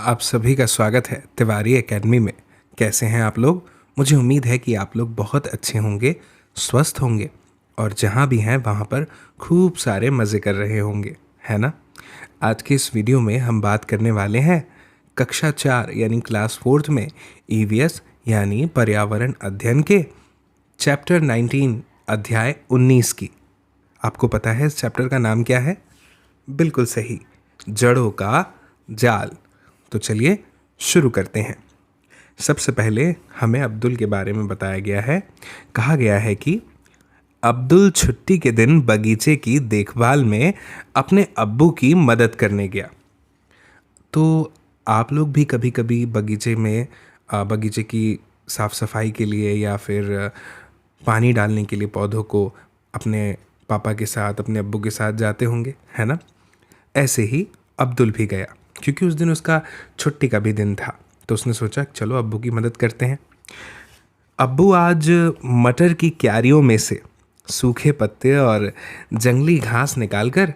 आप सभी का स्वागत है तिवारी एकेडमी में। कैसे हैं आप लोग? मुझे उम्मीद है कि आप लोग बहुत अच्छे होंगे, स्वस्थ होंगे और जहाँ भी हैं वहाँ पर खूब सारे मज़े कर रहे होंगे, है ना? आज के इस वीडियो में हम बात करने वाले हैं कक्षा 4 यानी क्लास 4th में ईवीएस यानी पर्यावरण अध्ययन के चैप्टर 19 अध्याय 19 की। आपको पता है इस चैप्टर का नाम क्या है? बिल्कुल सही, जड़ों का जाल। तो चलिए शुरू करते हैं। सबसे पहले हमें अब्दुल के बारे में बताया गया है। कहा गया है कि अब्दुल छुट्टी के दिन बगीचे की देखभाल में अपने अब्बू की मदद करने गया। तो आप लोग भी कभी कभी बगीचे में बगीचे की साफ़ सफाई के लिए या फिर पानी डालने के लिए पौधों को अपने पापा के साथ, अपने अब्बू के साथ जाते होंगे, है ना? ऐसे ही अब्दुल भी गया क्योंकि उस दिन उसका छुट्टी का भी दिन था। तो उसने सोचा चलो अब्बू की मदद करते हैं। अब्बू आज मटर की क्यारियों में से सूखे पत्ते और जंगली घास निकालकर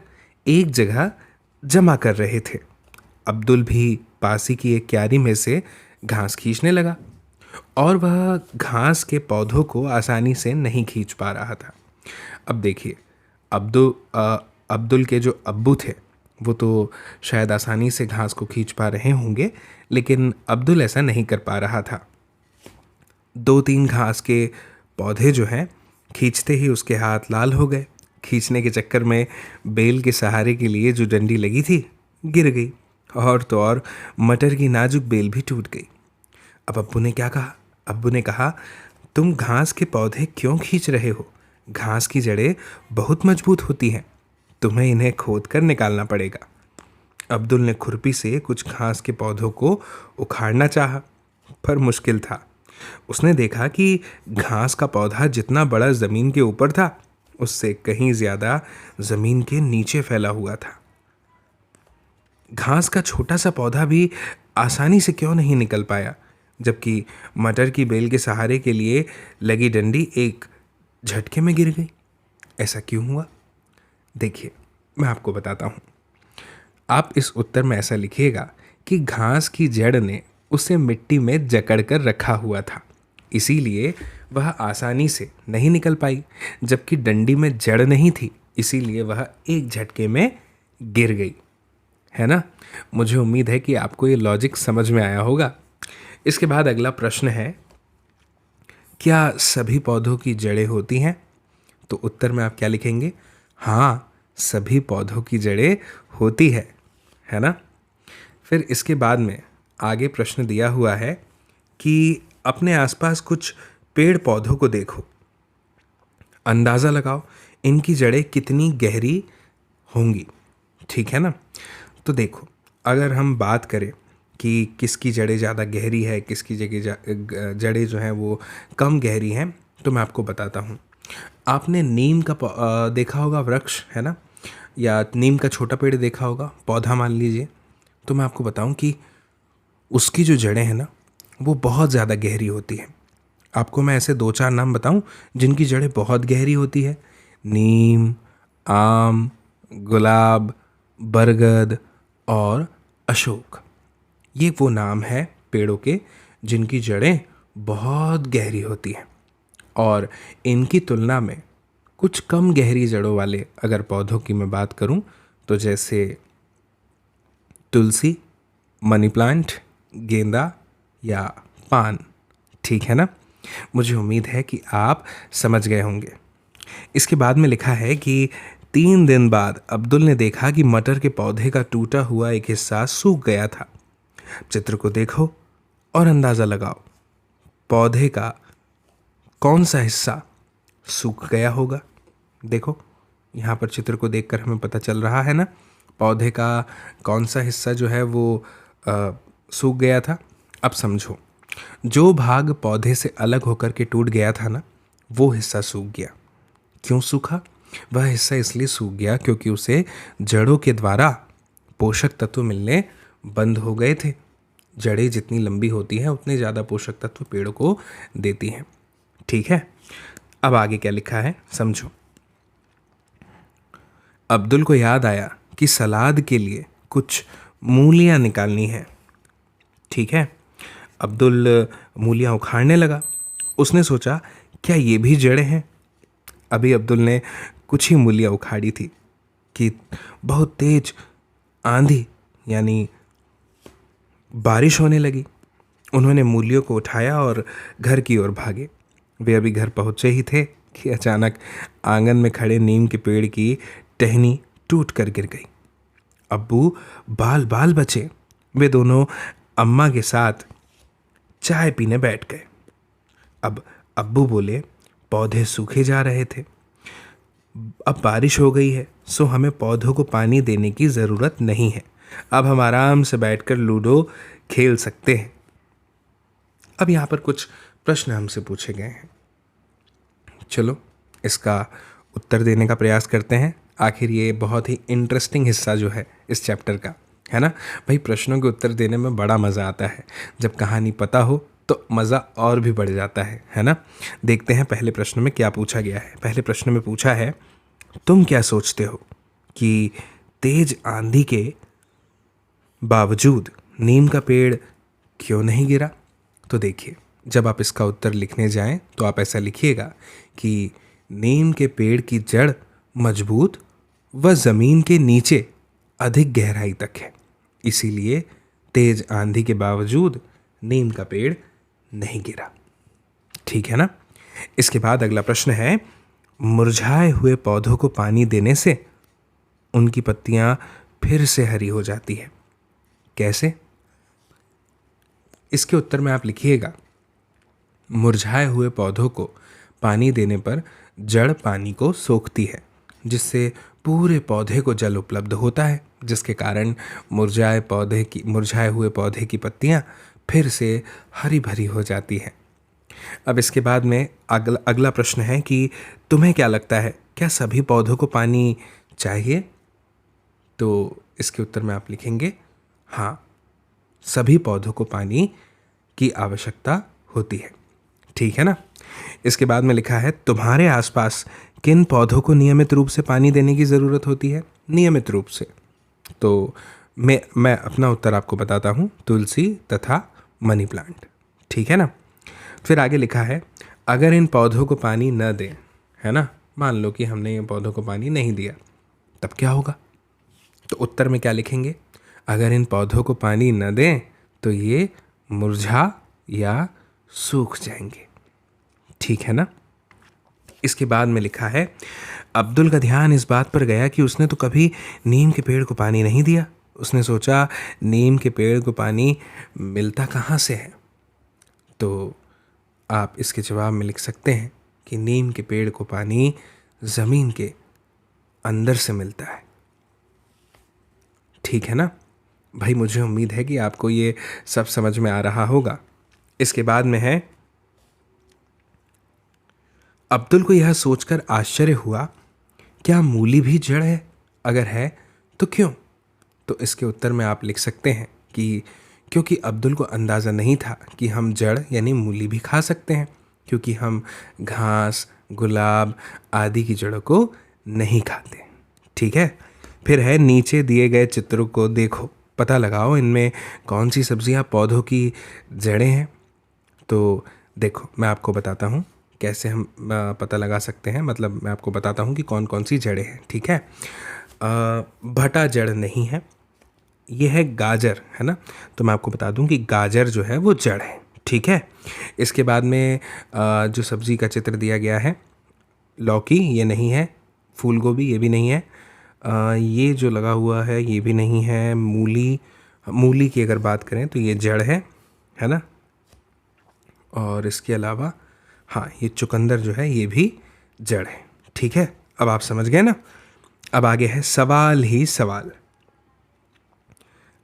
एक जगह जमा कर रहे थे। अब्दुल भी पासी की एक क्यारी में से घास खींचने लगा और वह घास के पौधों को आसानी से नहीं खींच पा रहा था। अब देखिए, अब्दुल के जो अब्बू थे वो तो शायद आसानी से घास को खींच पा रहे होंगे, लेकिन अब्दुल ऐसा नहीं कर पा रहा था। 2-3 घास के पौधे जो हैं खींचते ही उसके हाथ लाल हो गए। खींचने के चक्कर में बेल के सहारे के लिए जो डंडी लगी थी गिर गई और तो और मटर की नाजुक बेल भी टूट गई। अब अब्बू ने क्या कहा? अब्बू ने कहा, तुम घास के पौधे क्यों खींच रहे हो? घास की जड़ें बहुत मजबूत होती हैं, तुम्हें इन्हें खोद कर निकालना पड़ेगा। अब्दुल ने खुरपी से कुछ घास के पौधों को उखाड़ना चाहा, पर मुश्किल था। उसने देखा कि घास का पौधा जितना बड़ा ज़मीन के ऊपर था, उससे कहीं ज़्यादा ज़मीन के नीचे फैला हुआ था। घास का छोटा सा पौधा भी आसानी से क्यों नहीं निकल पाया, जबकि मटर की बेल के सहारे के लिए लगी डंडी एक झटके में गिर गई। ऐसा क्यों हुआ? देखिए, मैं आपको बताता हूँ। आप इस उत्तर में ऐसा लिखिएगा कि घास की जड़ ने उसे मिट्टी में जकड़ कर रखा हुआ था, इसीलिए वह आसानी से नहीं निकल पाई, जबकि डंडी में जड़ नहीं थी, इसीलिए वह एक झटके में गिर गई। है ना? मुझे उम्मीद है कि आपको ये लॉजिक समझ में आया होगा। इसके बाद अगला प्रश्न है, क्या सभी पौधों की जड़ें होती हैं? तो उत्तर में आप क्या लिखेंगे? हाँ, सभी पौधों की जड़ें होती है ना? फिर इसके बाद में आगे प्रश्न दिया हुआ है कि अपने आसपास कुछ पेड़ पौधों को देखो, अंदाज़ा लगाओ इनकी जड़ें कितनी गहरी होंगी। ठीक है ना? तो देखो, अगर हम बात करें कि किसकी जड़ें ज़्यादा गहरी है, किसकी जड़ें जो हैं वो कम गहरी हैं, तो मैं आपको बताता हूँ। आपने नीम का देखा होगा, वृक्ष है ना, या नीम का छोटा पेड़ देखा होगा, पौधा मान लीजिए। तो मैं आपको बताऊं कि उसकी जो जड़ें हैं ना वो बहुत ज़्यादा गहरी होती हैं। आपको मैं ऐसे 2-4 नाम बताऊं जिनकी जड़ें बहुत गहरी होती है। नीम, आम, गुलाब, बरगद और अशोक। ये वो नाम है पेड़ों के जिनकी जड़ें बहुत गहरी होती हैं। और इनकी तुलना में कुछ कम गहरी जड़ों वाले अगर पौधों की मैं बात करूं, तो जैसे तुलसी, मनी प्लांट, गेंदा या पान। ठीक है ना? मुझे उम्मीद है कि आप समझ गए होंगे। इसके बाद में लिखा है कि 3 दिन बाद अब्दुल ने देखा कि मटर के पौधे का टूटा हुआ एक हिस्सा सूख गया था। चित्र को देखो और अंदाज़ा लगाओ, पौधे का कौन सा हिस्सा सूख गया होगा? देखो, यहाँ पर चित्र को देखकर हमें पता चल रहा है ना, पौधे का कौन सा हिस्सा जो है वो सूख गया था। अब समझो, जो भाग पौधे से अलग होकर के टूट गया था ना, वो हिस्सा सूख गया। क्यों सूखा? वह हिस्सा इसलिए सूख गया क्योंकि उसे जड़ों के द्वारा पोषक तत्व मिलने बंद हो गए थे। जड़ें जितनी लंबी होती हैं उतने ज़्यादा पोषक तत्व पेड़ को देती हैं। ठीक है? अब आगे क्या लिखा है समझो। अब्दुल को याद आया कि सलाद के लिए कुछ मूलियाँ निकालनी है। ठीक है। अब्दुल मूलियाँ उखाड़ने लगा। उसने सोचा, क्या ये भी जड़ें हैं? अभी अब्दुल ने कुछ ही मूलियाँ उखाड़ी थी कि बहुत तेज आंधी यानी बारिश होने लगी। उन्होंने मूलियों को उठाया और घर की ओर भागे। वे अभी घर पहुंचे ही थे कि अचानक आंगन में खड़े नीम के पेड़ की टहनी टूट कर गिर गई। अब्बू बाल बाल बचे। वे दोनों अम्मा के साथ चाय पीने बैठ गए। अब अब्बू बोले, पौधे सूखे जा रहे थे, अब बारिश हो गई है, सो हमें पौधों को पानी देने की ज़रूरत नहीं है। अब हम आराम से बैठकर लूडो खेल सकते हैं। अब यहाँ पर कुछ प्रश्न हमसे पूछे गए हैं। चलो इसका उत्तर देने का प्रयास करते हैं। आखिर ये बहुत ही इंटरेस्टिंग हिस्सा जो है इस चैप्टर का, है ना भाई। प्रश्नों के उत्तर देने में बड़ा मज़ा आता है। जब कहानी पता हो तो मज़ा और भी बढ़ जाता है ना। देखते हैं पहले प्रश्न में क्या पूछा गया है। पहले प्रश्न में पूछा है, तुम क्या सोचते हो कि तेज आंधी के बावजूद नीम का पेड़ क्यों नहीं गिरा? तो देखिए, जब आप इसका उत्तर लिखने जाएं तो आप ऐसा लिखिएगा कि नीम के पेड़ की जड़ मजबूत व ज़मीन के नीचे अधिक गहराई तक है, इसीलिए तेज आंधी के बावजूद नीम का पेड़ नहीं गिरा। ठीक है ना। इसके बाद अगला प्रश्न है, मुरझाए हुए पौधों को पानी देने से उनकी पत्तियां फिर से हरी हो जाती है, कैसे? इसके उत्तर में आप लिखिएगा, मुरझाए हुए पौधों को पानी देने पर जड़ पानी को सोखती है, जिससे पूरे पौधे को जल उपलब्ध होता है, जिसके कारण मुरझाए हुए पौधे की पत्तियां फिर से हरी भरी हो जाती हैं। अब इसके बाद में अगला प्रश्न है कि तुम्हें क्या लगता है, क्या सभी पौधों को पानी चाहिए? तो इसके उत्तर में आप लिखेंगे, हाँ, सभी पौधों को पानी की आवश्यकता होती है। ठीक है ना। इसके बाद में लिखा है, तुम्हारे आसपास किन पौधों को नियमित रूप से पानी देने की ज़रूरत होती है? नियमित रूप से तो मैं अपना उत्तर आपको बताता हूँ, तुलसी तथा मनी प्लांट। ठीक है ना। फिर आगे लिखा है, अगर इन पौधों को पानी न दें, है ना, मान लो कि हमने इन पौधों को पानी नहीं दिया, तब क्या होगा? तो उत्तर में क्या लिखेंगे, अगर इन पौधों को पानी न दें तो ये मुरझा या सूख जाएंगे। ठीक है ना। इसके बाद में लिखा है, अब्दुल का ध्यान इस बात पर गया कि उसने तो कभी नीम के पेड़ को पानी नहीं दिया। उसने सोचा, नीम के पेड़ को पानी मिलता कहाँ से है? तो आप इसके जवाब में लिख सकते हैं कि नीम के पेड़ को पानी ज़मीन के अंदर से मिलता है। ठीक है ना भाई। मुझे उम्मीद है कि आपको ये सब समझ में आ रहा होगा। इसके बाद में है, अब्दुल को यह सोचकर आश्चर्य हुआ, क्या मूली भी जड़ है? अगर है तो क्यों? तो इसके उत्तर में आप लिख सकते हैं कि क्योंकि अब्दुल को अंदाज़ा नहीं था कि हम जड़ यानी मूली भी खा सकते हैं, क्योंकि हम घास, गुलाब आदि की जड़ों को नहीं खाते। ठीक है। फिर है, नीचे दिए गए चित्रों को देखो, पता लगाओ इनमें कौन सी सब्जियां पौधों की जड़ें हैं। तो देखो, मैं आपको बताता हूँ कैसे हम पता लगा सकते हैं। मतलब मैं आपको बताता हूँ कि कौन कौन सी जड़ें हैं। ठीक है। भटा जड़ नहीं है, ये है गाजर, है ना। तो मैं आपको बता दूं कि गाजर जो है वो जड़ है। ठीक है। इसके बाद में जो सब्ज़ी का चित्र दिया गया है, लौकी ये नहीं है, फूल गोभी ये भी नहीं है, ये जो लगा हुआ है ये भी नहीं है, मूली की अगर बात करें तो ये जड़ है ना। और इसके अलावा हाँ, ये चुकंदर जो है ये भी जड़ है। ठीक है। अब आप समझ गए ना। अब आगे है सवाल ही सवाल।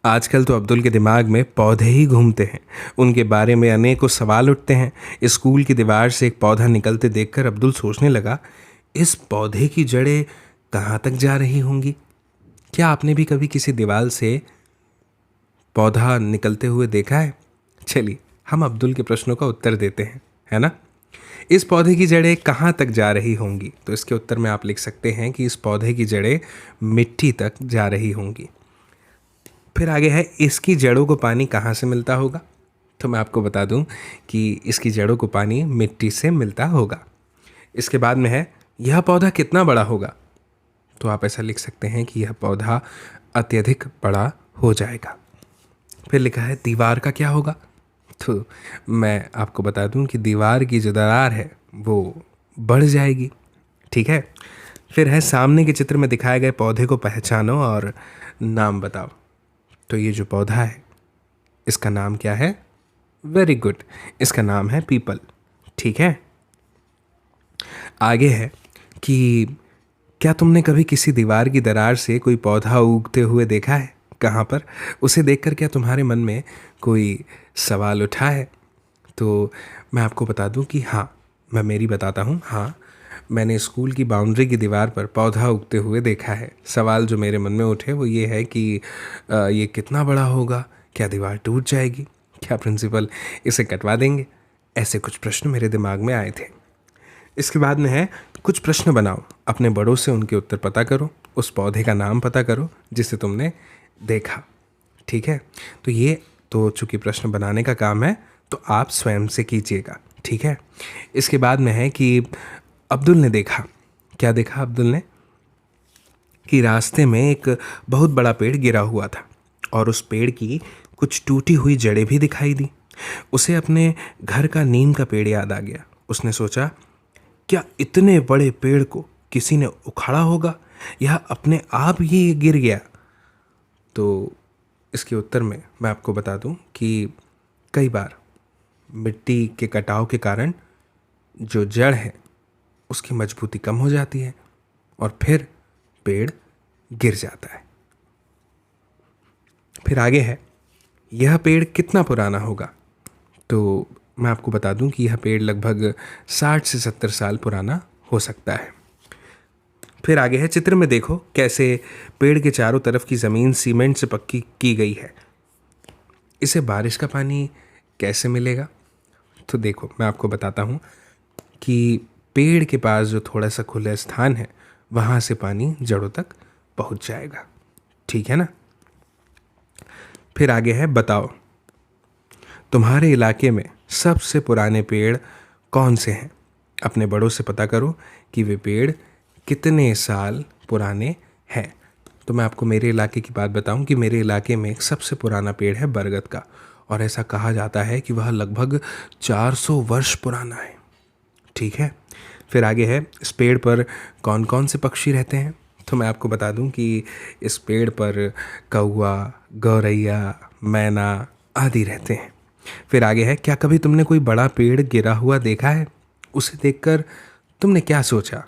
आजकल तो अब्दुल के दिमाग में पौधे ही घूमते हैं। उनके बारे में अनेकों सवाल उठते हैं। स्कूल की दीवार से एक पौधा निकलते देखकर अब्दुल सोचने लगा, इस पौधे की जड़ें कहाँ तक जा रही होंगी? क्या आपने भी कभी किसी दीवार से पौधा निकलते हुए देखा है? चलिए हम अब्दुल के प्रश्नों का उत्तर देते हैं, है ना। इस पौधे की जड़ें कहाँ तक जा रही होंगी? तो इसके उत्तर में आप लिख सकते हैं कि इस पौधे की जड़ें मिट्टी तक जा रही होंगी। फिर आगे है, इसकी जड़ों को पानी कहाँ से मिलता होगा? तो मैं आपको बता दूं कि इसकी जड़ों को पानी मिट्टी से मिलता होगा। इसके बाद में है, यह पौधा कितना बड़ा होगा? तो आप ऐसा लिख सकते हैं कि यह पौधा अत्यधिक बड़ा हो जाएगा। फिर लिखा है, दीवार का क्या होगा? तो मैं आपको बता दूं कि दीवार की जो दरार है वो बढ़ जाएगी। ठीक है। फिर है, सामने के चित्र में दिखाए गए पौधे को पहचानो और नाम बताओ। तो ये जो पौधा है इसका नाम क्या है? वेरी गुड, इसका नाम है पीपल। ठीक है। आगे है कि क्या तुमने कभी किसी दीवार की दरार से कोई पौधा उगते हुए देखा है? कहाँ पर? उसे देखकर क्या तुम्हारे मन में कोई सवाल उठा है? तो मैं आपको बता दूं कि हाँ, मैं मेरी बताता हूँ। हाँ, मैंने स्कूल की बाउंड्री की दीवार पर पौधा उगते हुए देखा है। सवाल जो मेरे मन में उठे वो ये है कि ये कितना बड़ा होगा? क्या दीवार टूट जाएगी? क्या प्रिंसिपल इसे कटवा देंगे? ऐसे कुछ प्रश्न मेरे दिमाग में आए थे। इसके बाद में है, कुछ प्रश्न बनाओ, अपने बड़ों से उनके उत्तर पता करो, उस पौधे का नाम पता करो जिसे तुमने देखा। ठीक है। तो ये तो चूंकि प्रश्न बनाने का काम है तो आप स्वयं से कीजिएगा। ठीक है। इसके बाद में है कि अब्दुल ने देखा। क्या देखा अब्दुल ने? कि रास्ते में एक बहुत बड़ा पेड़ गिरा हुआ था और उस पेड़ की कुछ टूटी हुई जड़ें भी दिखाई दी। उसे अपने घर का नीम का पेड़ याद आ गया। उसने सोचा, क्या इतने बड़े पेड़ को किसी ने उखाड़ा होगा या अपने आप ही गिर गया? तो इसके उत्तर में मैं आपको बता दूं कि कई बार मिट्टी के कटाव के कारण जो जड़ है उसकी मजबूती कम हो जाती है और फिर पेड़ गिर जाता है। फिर आगे है, यह पेड़ कितना पुराना होगा? तो मैं आपको बता दूं कि यह पेड़ लगभग 60 से 70 साल पुराना हो सकता है। फिर आगे है, चित्र में देखो कैसे पेड़ के चारों तरफ की ज़मीन सीमेंट से पक्की की गई है। इसे बारिश का पानी कैसे मिलेगा? तो देखो मैं आपको बताता हूँ कि पेड़ के पास जो थोड़ा सा खुला स्थान है वहाँ से पानी जड़ों तक पहुँच जाएगा। ठीक है ना। फिर आगे है, बताओ तुम्हारे इलाके में सबसे पुराने पेड़ कौन से हैं? अपने बड़ों से पता करो कि वे पेड़ कितने साल पुराने हैं। तो मैं आपको मेरे इलाके की बात बताऊं कि मेरे इलाके में एक सबसे पुराना पेड़ है बरगद का, और ऐसा कहा जाता है कि वह लगभग 400 वर्ष पुराना है। ठीक है। फिर आगे है, इस पेड़ पर कौन कौन से पक्षी रहते हैं? तो मैं आपको बता दूं कि इस पेड़ पर कौवा, गौरैया, मैना आदि रहते हैं। फिर आगे है, क्या कभी तुमने कोई बड़ा पेड़ गिरा हुआ देखा है? उसे देखकर तुमने क्या सोचा?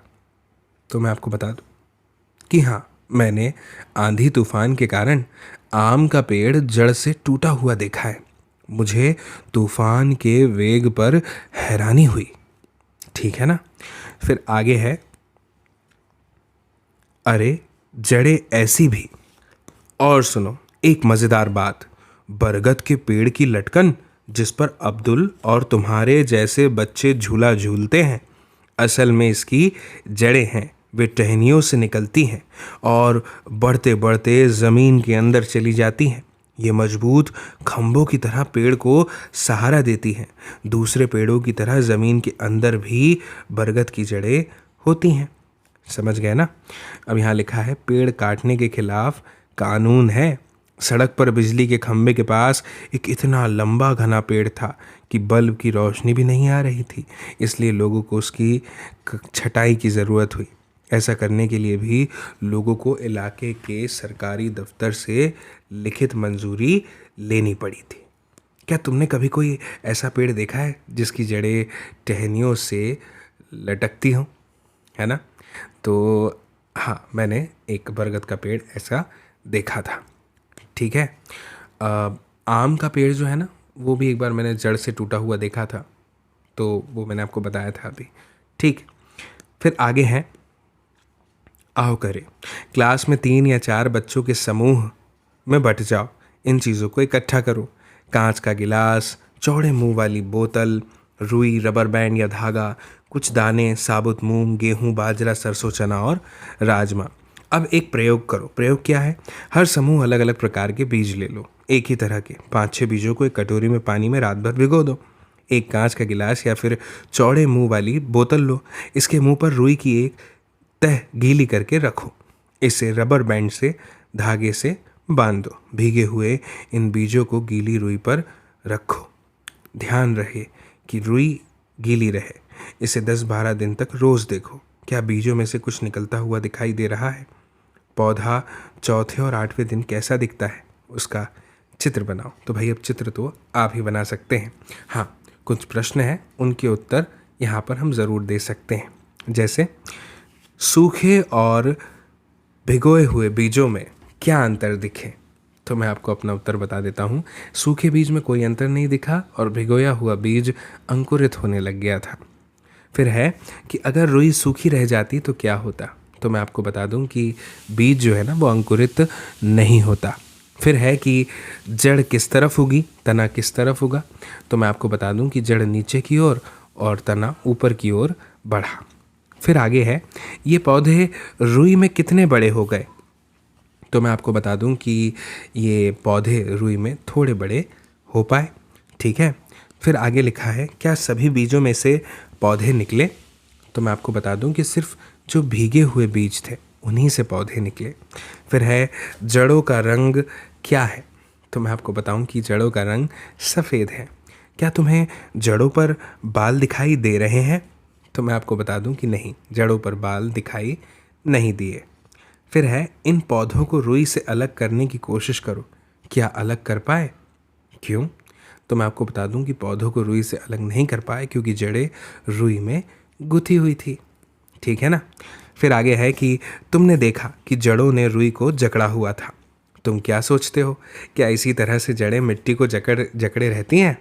तो मैं आपको बता दूं कि हाँ, मैंने आंधी तूफान के कारण आम का पेड़ जड़ से टूटा हुआ देखा है। मुझे तूफान के वेग पर हैरानी हुई। ठीक है ना। फिर आगे है, अरे जड़ें ऐसी भी। और सुनो एक मज़ेदार बात, बरगद के पेड़ की लटकन जिस पर अब्दुल और तुम्हारे जैसे बच्चे झूला झूलते हैं, असल में इसकी जड़ें हैं। वे टहनियों से निकलती हैं और बढ़ते बढ़ते ज़मीन के अंदर चली जाती हैं। ये मजबूत खंभों की तरह पेड़ को सहारा देती हैं। दूसरे पेड़ों की तरह ज़मीन के अंदर भी बरगद की जड़ें होती हैं। समझ गए ना। अब यहाँ लिखा है, पेड़ काटने के खिलाफ कानून है। सड़क पर बिजली के खंभे के पास एक इतना लंबा घना पेड़ था कि बल्ब की रोशनी भी नहीं आ रही थी, इसलिए लोगों को उसकी छटाई की ज़रूरत हुई। ऐसा करने के लिए भी लोगों को इलाके के सरकारी दफ्तर से लिखित मंजूरी लेनी पड़ी थी। क्या तुमने कभी कोई ऐसा पेड़ देखा है जिसकी जड़ें टहनियों से लटकती हों? है ना। तो हाँ, मैंने एक बरगद का पेड़ ऐसा देखा था। ठीक है। आम का पेड़ जो है ना, वो भी एक बार मैंने जड़ से टूटा हुआ देखा था, तो वो मैंने आपको बताया था अभी। ठीक। फिर आगे है, आओ करें, क्लास में 3 या 4 बच्चों के समूह में बट जाओ। इन चीज़ों को इकट्ठा करो। कांच का गिलास, चौड़े मुंह वाली बोतल, रुई, रबर बैंड या धागा, कुछ दाने, साबुत मूंग, गेहूं, बाजरा, सरसों, चना और राजमा। अब एक प्रयोग करो। प्रयोग क्या है? हर समूह अलग अलग प्रकार के बीज ले लो, एक ही तरह के 5-6 बीजों को एक कटोरी में पानी में रात भर भिगो दो। एक कांच का गिलास या फिर चौड़े मुंह वाली बोतल लो, इसके मुंह पर रुई की एक तह गीली करके रखो। इसे रबर बैंड से धागे से बांध दो। भीगे हुए इन बीजों को गीली रुई पर रखो। ध्यान रहे कि रुई गीली रहे। इसे 10-12 दिन तक रोज़ देखो। क्या बीजों में से कुछ निकलता हुआ दिखाई दे रहा है? पौधा चौथे और 8वें दिन कैसा दिखता है, उसका चित्र बनाओ। तो भाई अब चित्र तो आप ही बना सकते हैं। हाँ, कुछ प्रश्न हैं, उनके उत्तर यहाँ पर हम ज़रूर दे सकते हैं। जैसे सूखे और भिगोए हुए बीजों में क्या अंतर दिखे? तो मैं आपको अपना उत्तर बता देता हूँ। सूखे बीज में कोई अंतर नहीं दिखा और भिगोया हुआ बीज अंकुरित होने लग गया था। फिर है कि अगर रुई सूखी रह जाती तो क्या होता? तो मैं आपको बता दूं कि बीज जो है ना वो अंकुरित नहीं होता। फिर है कि जड़ किस तरफ उगी, तना किस तरफ उगा? तो मैं आपको बता दूं कि जड़ नीचे की ओर और तना ऊपर की ओर बढ़ा। फिर आगे है, ये पौधे रुई में कितने बड़े हो गए? तो मैं आपको बता दूं कि ये पौधे रुई में थोड़े बड़े हो पाए। ठीक है। फिर आगे लिखा है, क्या सभी बीजों में से पौधे निकले? तो मैं आपको बता दूं कि सिर्फ जो भीगे हुए बीज थे उन्हीं से पौधे निकले। फिर है, जड़ों का रंग क्या है? तो मैं आपको बताऊं कि जड़ों का रंग सफ़ेद है। क्या तुम्हें जड़ों पर बाल दिखाई दे रहे हैं? तो मैं आपको बता दूं कि नहीं, जड़ों पर बाल दिखाई नहीं दिए। फिर है, इन पौधों को रुई से अलग करने की कोशिश करो। क्या अलग कर पाए? क्यों? तो मैं आपको बता दूं कि पौधों को रुई से अलग नहीं कर पाए क्योंकि जड़ें रुई में गुथी हुई थी। ठीक है ना। फिर आगे है कि तुमने देखा कि जड़ों ने रुई को जकड़ा हुआ था। तुम क्या सोचते हो, क्या इसी तरह से जड़ें मिट्टी को जकड़े रहती हैं?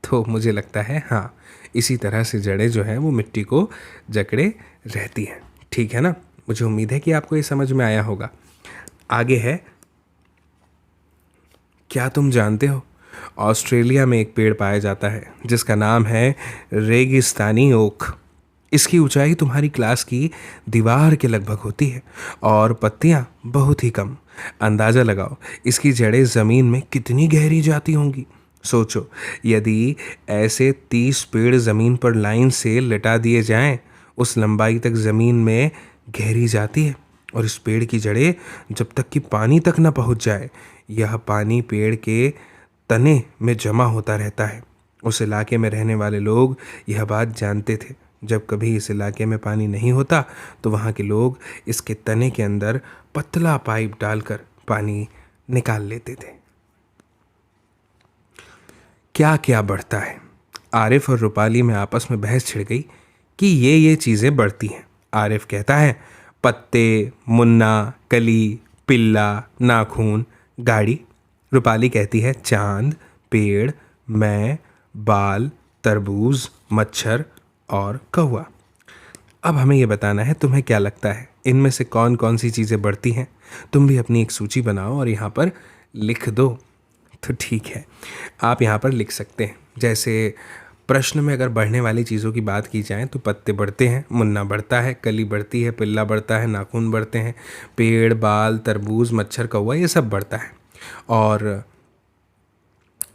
तो मुझे लगता है हाँ, इसी तरह से जड़ें जो हैं वो मिट्टी को जकड़े रहती हैं। ठीक है ना। मुझे उम्मीद है कि आपको ये समझ में आया होगा। आगे है, क्या तुम जानते हो ऑस्ट्रेलिया में एक पेड़ पाया जाता है जिसका नाम है रेगिस्तानी ओक। इसकी ऊंचाई तुम्हारी क्लास की दीवार के लगभग होती है और पत्तियां बहुत ही कम। अंदाज़ा लगाओ इसकी जड़ें ज़मीन में कितनी गहरी जाती होंगी। सोचो, यदि ऐसे 30 पेड़ ज़मीन पर लाइन से लटा दिए जाएं, उस लंबाई तक ज़मीन में गहरी जाती है। और इस पेड़ की जड़ें जब तक कि पानी तक न पहुंच जाए, यह पानी पेड़ के तने में जमा होता रहता है। उस इलाके में रहने वाले लोग यह बात जानते थे। जब कभी इस इलाके में पानी नहीं होता तो वहाँ के लोग इसके तने के अंदर पतला पाइप डालकर पानी निकाल लेते थे। क्या क्या बढ़ता है? आरिफ और रूपाली में आपस में बहस छिड़ गई कि ये चीज़ें बढ़ती हैं। आरिफ कहता है, पत्ते, मुन्ना, कली, पिल्ला, नाखून, गाड़ी। रूपाली कहती है, चांद, पेड़, मैं, बाल, तरबूज, मच्छर और कौवा। अब हमें ये बताना है तुम्हें क्या लगता है इनमें से कौन कौन सी चीज़ें बढ़ती हैं। तुम भी अपनी एक सूची बनाओ और यहाँ पर लिख दो। तो ठीक है, आप यहाँ पर लिख सकते हैं। जैसे प्रश्न में अगर बढ़ने वाली चीज़ों की बात की जाए तो पत्ते बढ़ते हैं, मुन्ना बढ़ता है, कली बढ़ती है, पिल्ला बढ़ता है, नाखून बढ़ते हैं, पेड़, बाल, तरबूज, मच्छर, कौवा, ये सब बढ़ता है। और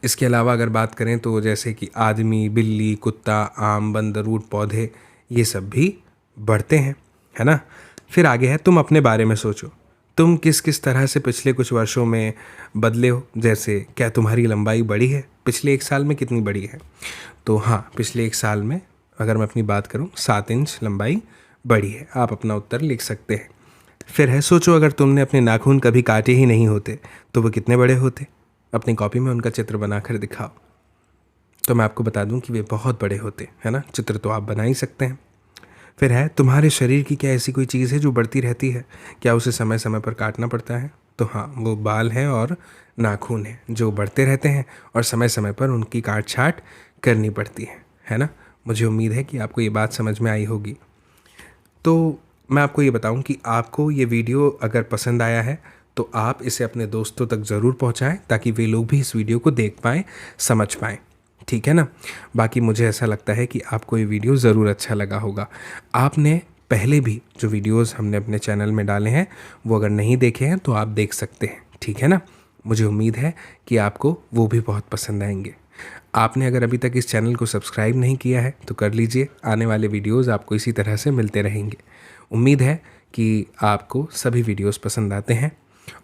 इसके अलावा अगर बात करें तो जैसे कि आदमी, बिल्ली, कुत्ता, आम, बंदर, ऊँट, पौधे, ये सब भी बढ़ते हैं, है ना। फिर आगे है, तुम अपने बारे में सोचो। तुम किस किस तरह से पिछले कुछ वर्षों में बदले हो। जैसे क्या तुम्हारी लंबाई बढ़ी है? पिछले 1 साल में कितनी बढ़ी है? तो हाँ, पिछले 1 साल में अगर मैं अपनी बात करूँ 7 इंच लंबाई बढ़ी है। आप अपना उत्तर लिख सकते हैं। फिर है, सोचो अगर तुमने अपने नाखून कभी काटे ही नहीं होते तो वो कितने बड़े होते। अपनी कॉपी में उनका चित्र बनाकर दिखाओ। तो मैं आपको बता दूं कि वे बहुत बड़े होते, है ना। चित्र तो आप बना ही सकते हैं। फिर है, तुम्हारे शरीर की क्या ऐसी कोई चीज़ है जो बढ़ती रहती है? क्या उसे समय समय पर काटना पड़ता है? तो हाँ, वो बाल हैं और नाखून हैं जो बढ़ते रहते हैं और समय समय पर उनकी काट छाट करनी पड़ती है ना। मुझे उम्मीद है कि आपको ये बात समझ में आई होगी। तो मैं आपको ये बताऊं कि आपको ये वीडियो अगर पसंद आया है तो आप इसे अपने दोस्तों तक ज़रूर पहुंचाएं ताकि वे लोग भी इस वीडियो को देख पाएँ, समझ पाएँ। ठीक है ना। बाकी मुझे ऐसा लगता है कि आपको ये वीडियो ज़रूर अच्छा लगा होगा। आपने पहले भी जो वीडियोस हमने अपने चैनल में डाले हैं वो अगर नहीं देखे हैं तो आप देख सकते हैं, ठीक है ना। मुझे उम्मीद है कि आपको वो भी बहुत पसंद आएंगे। आपने अगर अभी तक इस चैनल को सब्सक्राइब नहीं किया है तो कर लीजिए, आने वाले वीडियोस आपको इसी तरह से मिलते रहेंगे। उम्मीद है कि आपको सभी वीडियोस पसंद आते हैं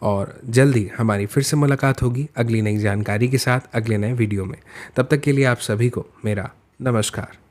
और जल्दी हमारी फिर से मुलाकात होगी अगली नई जानकारी के साथ, अगले नए वीडियो में। तब तक के लिए आप सभी को मेरा नमस्कार।